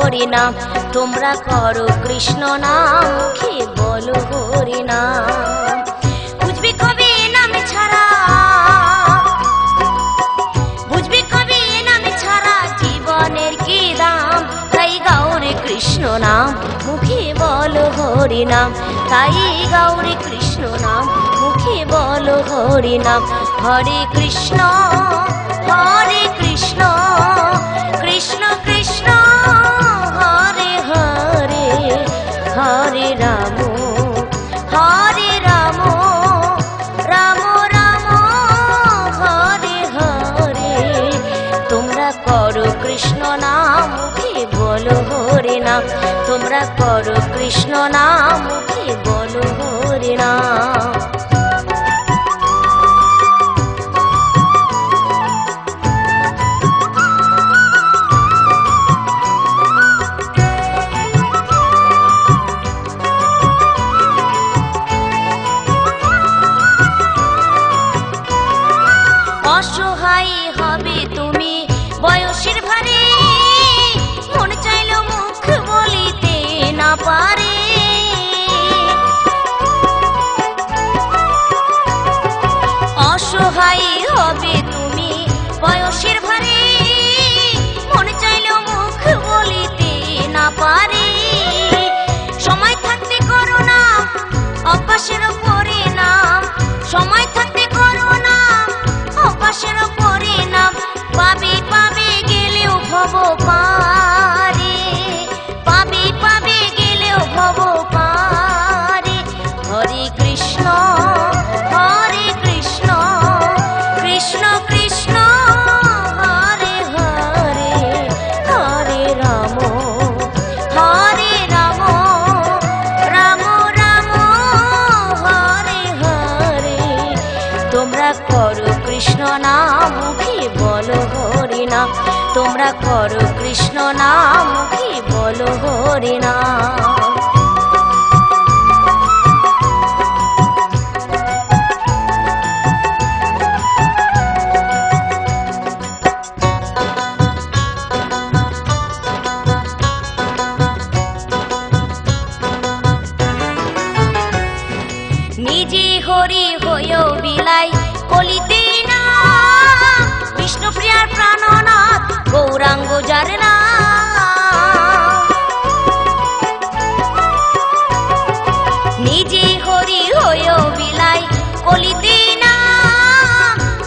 হরি নাম, তোমরা করো কৃষ্ণ নাম, মুখে বলো হরি নাম। বুঝবি কবি এ নাম ছাড়া, বুঝবি কবি এ নাম ছাড়া জীবনের কি দাম, তাই গৌরী কৃষ্ণ নাম, মুখে বলো হরি নাম, তাই গৌরী কৃষ্ণ নাম, মুখে বলো হরি নাম। হরে কৃষ্ণ হরে কৃষ্ণ, কৃষ্ণ কৃষ্ণ হরে হরে, হরে রাম হরে রাম, রাম রাম হরে হরে। তোমরা করো কৃষ্ণ নাম, মুখে বলো হরি নাম, তোমরা করো কৃষ্ণ নাম, মুখে বলো হরি নাম। অসহায় হবে তুমি বয়সের ভারে, মন চাইলেও মুখ বলিতে না পারে। অসহায় হবে তুমি বয়সের ভারে, মন চাইলেও মুখ বলিতে না পারে। সময় থাকতে করো না অভ্যাসের পরে নাম, সময় থাকতে করো না অভ্যাসের পরে নাম, পাবে পাবে গেলেও ভব পারে, পাবে পাবে গেলেও ভব পারে। হরে কৃষ্ণ হরে কৃষ্ণ, কৃষ্ণ কৃষ্ণ হরে হরে, হরে রাম হরে রাম, রাম রাম হরে হরে। তোমরা করো কৃষ্ণ নাম, মুখে বলো হরি নাম, তোমরা করো কৃষ্ণ নাম, মুখে বলো হরি নাম। নিজে হরি হয়েও বিলাই কলিতে না, বিষ্ণুপ্রিয়ার প্রাণনাথ গৌরাঙ্গ যার নাম। নিজে হরি হয়েও বিলাই কলিতে না,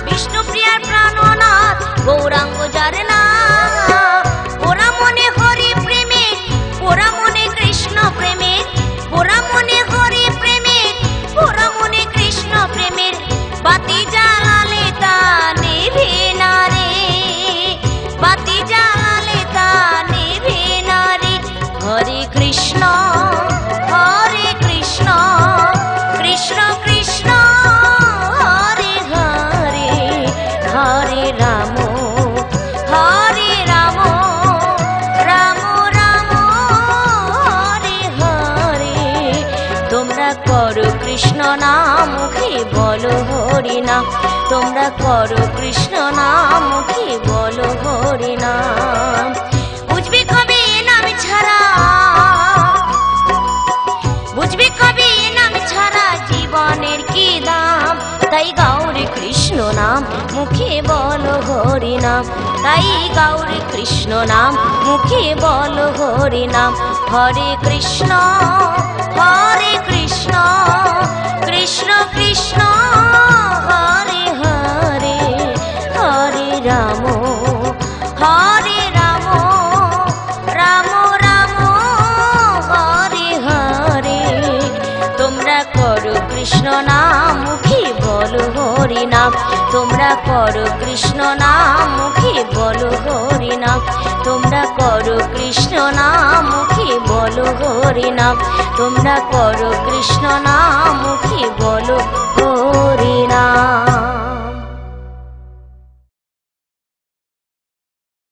বিষ্ণুপ্রিয়ার প্রাণনাথ গৌরাঙ্গ যার নাম। ওরা মনে হরি প্রেমে, ওরা মনে কৃষ্ণ প্রেমে, ওরা মনে হরি প্রেমে, ওরা মনে কৃষ্ণ প্রেমের বাতি জ্বালালে তা নেভে না রে, বাতি জ্বালালে তা নেভে না রে। হরে কৃষ্ণ হরে কৃষ্ণ, কৃষ্ণ কৃষ্ণ হরে হরে, হরে রাম হরে রাম, রাম রাম হরে হরে। তোমরা করো কৃষ্ণ নাম, মুখে বলো হরি নাম, তোমরা করো কৃষ্ণ নাম, মুখে বলো হরি নাম। বুঝবি কবি এ নাম ছাড়া, বুঝবি কবি এ নাম ছাড়া জীবনের কি দাম, তাই গৌরী কৃষ্ণ নাম, মুখে বলো হরি নাম, তাই গৌরী কৃষ্ণ নাম, মুখে বলো হরি নাম। হরে কৃষ্ণ হরে কৃষ্ণ, কৃষ্ণ কৃষ্ণ হরে হরে, হরে রাম হরে রাম, রাম রাম হরে হরে। তোমরা করো কৃষ্ণ নাম, মুখে বলো হরি নাম, তোমরা করো কৃষ্ণ নাম, মুখে বলো হরি নাম, তোমরা করো কৃষ্ণ নাম, মুখে বলো হরি নাম, তোমরা করো কৃষ্ণ নাম, মুখে বলো